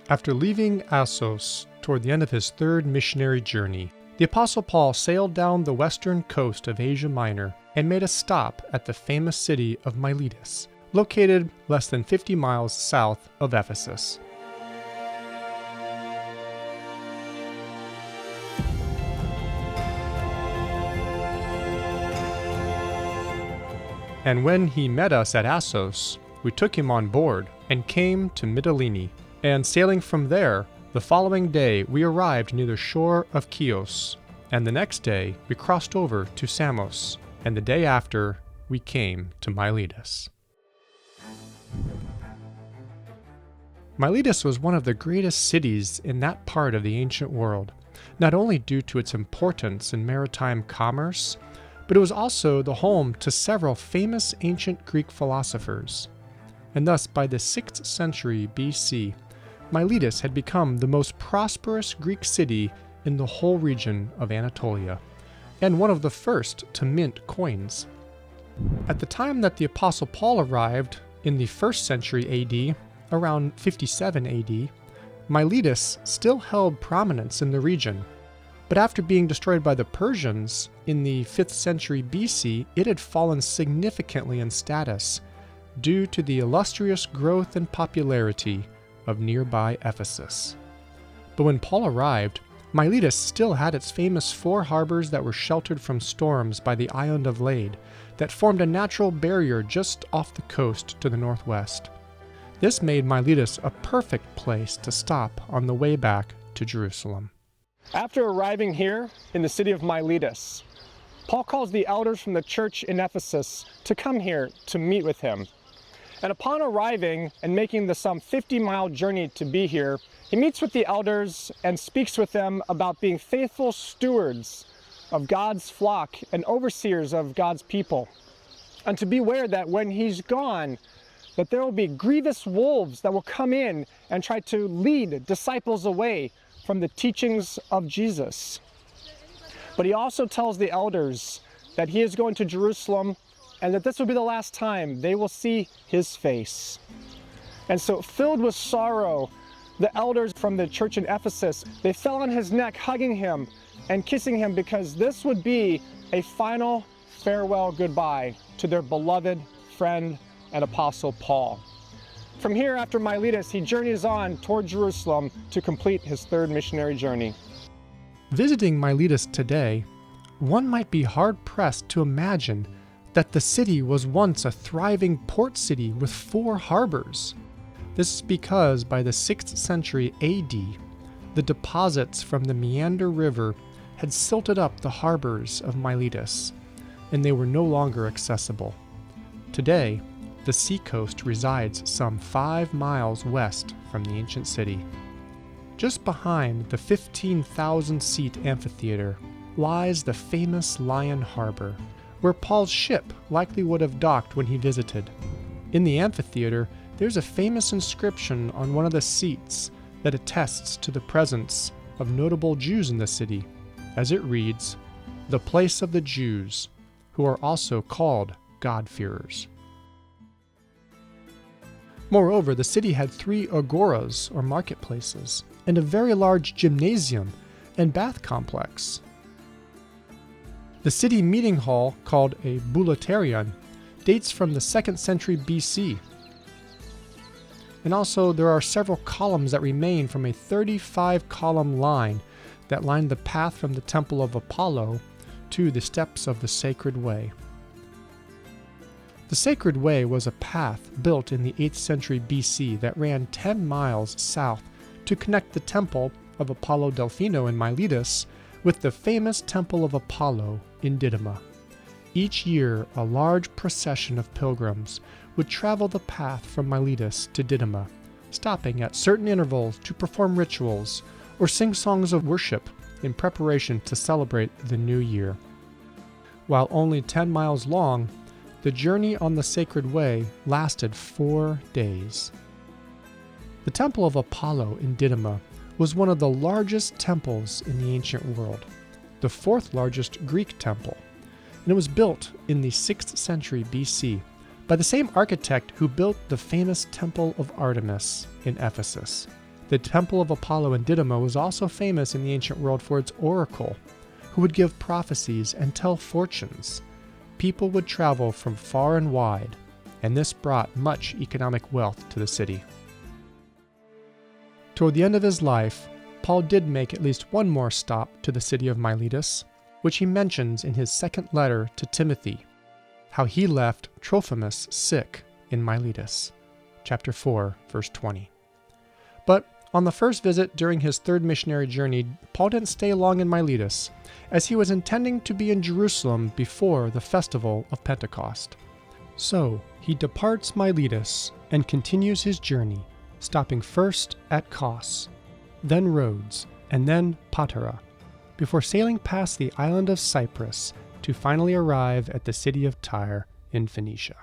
After leaving Assos toward the end of his third missionary journey, the Apostle Paul sailed down the western coast of Asia Minor and made a stop at the famous city of Miletus, located less than 50 miles south of Ephesus. And when he met us at Assos, we took him on board and came to Mytilene, and sailing from there, the following day we arrived near the shore of Chios, and the next day we crossed over to Samos, and the day after we came to Miletus. Miletus was one of the greatest cities in that part of the ancient world, not only due to its importance in maritime commerce, but it was also the home to several famous ancient Greek philosophers. And thus, by the 6th century BC, Miletus had become the most prosperous Greek city in the whole region of Anatolia, and one of the first to mint coins. At the time that the Apostle Paul arrived in the 1st century AD, around 57 AD, Miletus still held prominence in the region. But after being destroyed by the Persians in the 5th century BC, it had fallen significantly in status due to the illustrious growth and popularity of nearby Ephesus. But when Paul arrived, Miletus still had its famous 4 harbors that were sheltered from storms by the island of Lade, that formed a natural barrier just off the coast to the northwest. This made Miletus a perfect place to stop on the way back to Jerusalem. After arriving here in the city of Miletus, Paul calls the elders from the church in Ephesus to come here to meet with him. And upon arriving and making the some 50-mile journey to be here, he meets with the elders and speaks with them about being faithful stewards of God's flock and overseers of God's people. And to beware that when he's gone, that there will be grievous wolves that will come in and try to lead disciples away from the teachings of Jesus. But he also tells the elders that he is going to Jerusalem and that this will be the last time they will see his face. And so, filled with sorrow, the elders from the church in Ephesus, they fell on his neck, hugging him and kissing him, because this would be a final farewell goodbye to their beloved friend and apostle Paul. From here, after Miletus, he journeys on toward Jerusalem to complete his 3rd missionary journey. Visiting Miletus today, one might be hard-pressed to imagine that the city was once a thriving port city with 4 harbors. This is because by the 6th century AD, the deposits from the Meander River had silted up the harbors of Miletus, and they were no longer accessible. Today, the seacoast resides some 5 miles west from the ancient city. Just behind the 15,000-seat amphitheater lies the famous Lion Harbor, where Paul's ship likely would have docked when he visited. In the amphitheater, there's a famous inscription on one of the seats that attests to the presence of notable Jews in the city, as it reads, "The place of the Jews, who are also called God-fearers." Moreover, the city had 3 agoras, or marketplaces, and a very large gymnasium and bath complex. The city meeting hall, called a bouleuterion, dates from the 2nd century BC. And also, there are several columns that remain from a 35-column line that lined the path from the Temple of Apollo to the steps of the Sacred Way. The Sacred Way was a path built in the 8th century BC that ran 10 miles south to connect the Temple of Apollo Delphino in Miletus with the famous Temple of Apollo in Didyma. Each year, a large procession of pilgrims would travel the path from Miletus to Didyma, stopping at certain intervals to perform rituals or sing songs of worship in preparation to celebrate the new year. While only 10 miles long, the journey on the Sacred Way lasted 4 days. The Temple of Apollo in Didyma was one of the largest temples in the ancient world, the 4th largest Greek temple, and it was built in the 6th century BC by the same architect who built the famous Temple of Artemis in Ephesus. The temple of Apollo in Didyma was also famous in the ancient world for its oracle, who would give prophecies and tell fortunes. People would travel from far and wide, and this brought much economic wealth to the city. Toward the end of his life, Paul did make at least one more stop to the city of Miletus, which he mentions in his second letter to Timothy, how he left Trophimus sick in Miletus, chapter 4, verse 20. But on the first visit during his third missionary journey, Paul didn't stay long in Miletus, as he was intending to be in Jerusalem before the festival of Pentecost. So he departs Miletus and continues his journey, stopping first at Kos, then Rhodes, and then Patara, before sailing past the island of Cyprus to finally arrive at the city of Tyre in Phoenicia.